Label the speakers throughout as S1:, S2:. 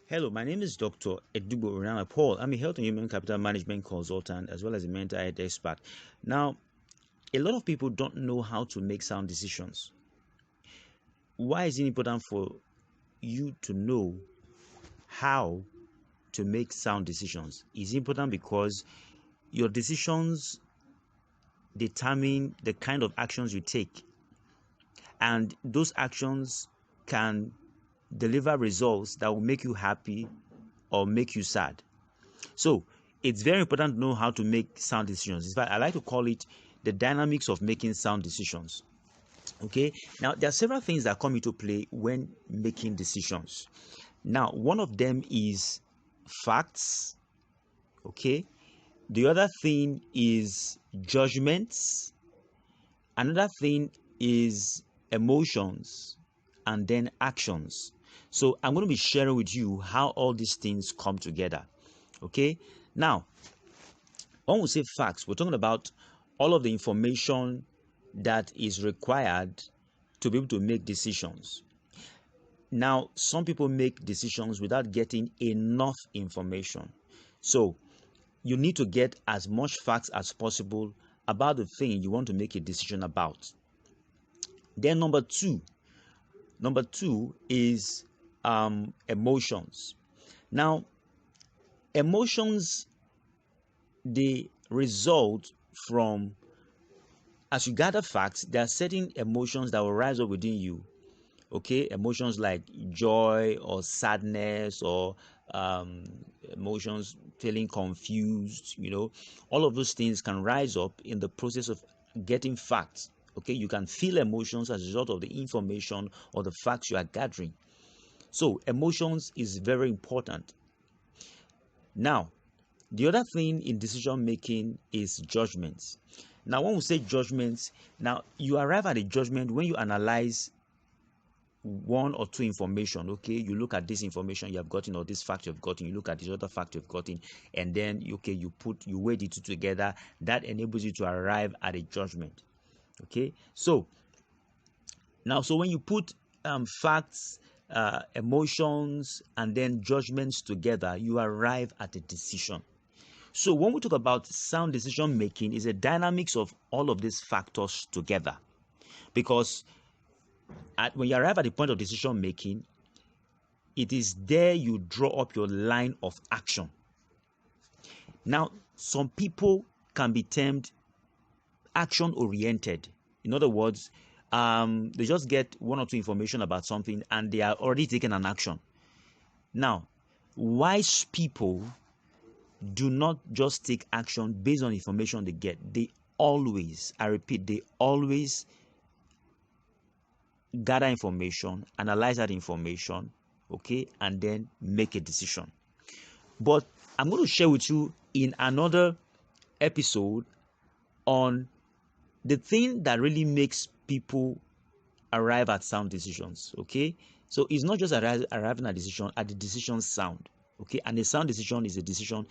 S1: Hello, my name is Dr. Edubo Urama Paul. I'm a health and human capital management consultant as well as a mental health expert. Now, a lot of people don't know how to make sound decisions. Why is it important for you to know how to make sound decisions? It's important because your decisions determine the kind of actions you take, and those actions can deliver results that will make you happy or make you sad. So it's very important to know how to make sound decisions. In fact, I like to call it the dynamics of making sound decisions. Okay, now there are several things that come into play when making decisions. Now, one of them is facts. Okay, the other thing is judgments. Another thing is emotions, and then actions. So I'm going to be sharing with you how all these things come together. Okay, now when we say facts, we're talking about all of the information that is required to be able to make decisions. Now, some people make decisions without getting enough information. So you need to get as much facts as possible about the thing you want to make a decision about. Then number two is emotions. Now, emotions, they result from, as you gather facts, there are certain emotions that will rise up within you. Okay, emotions like joy or sadness or emotions feeling confused, all of those things can rise up in the process of getting facts. Okay, you can feel emotions as a result of the information or the facts you are gathering. So emotions is very important. Now, the other thing in decision making is judgments. Now, when we say judgments, now you arrive at a judgment when you analyze one or two information. Okay, you look at this information you have gotten or this fact you've gotten, you look at this other fact you've gotten, and then you weigh the two together. That enables you to arrive at a judgment. Okay, so when you put facts, emotions, and then judgments together, you arrive at a decision. So when we talk about sound decision making, is a dynamics of all of these factors together, because when you arrive at the point of decision making, it is there you draw up your line of action. Now, some people can be termed action oriented. In other words, they just get one or two information about something and they are already taking an action. Now, wise people do not just take action based on information they get. They always, I repeat, they always gather information, analyze that information, okay, and then make a decision. But I'm going to share with you in another episode on the thing that really makes people arrive at sound decisions. Okay, so it's not just arriving at a decision, at the decision sound. Okay, and a sound decision is a decision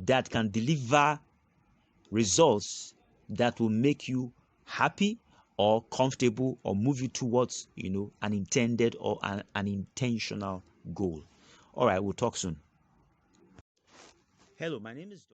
S1: that can deliver results that will make you happy or comfortable or move you towards an intended or an intentional goal. All right, we'll talk soon. Hello, my name is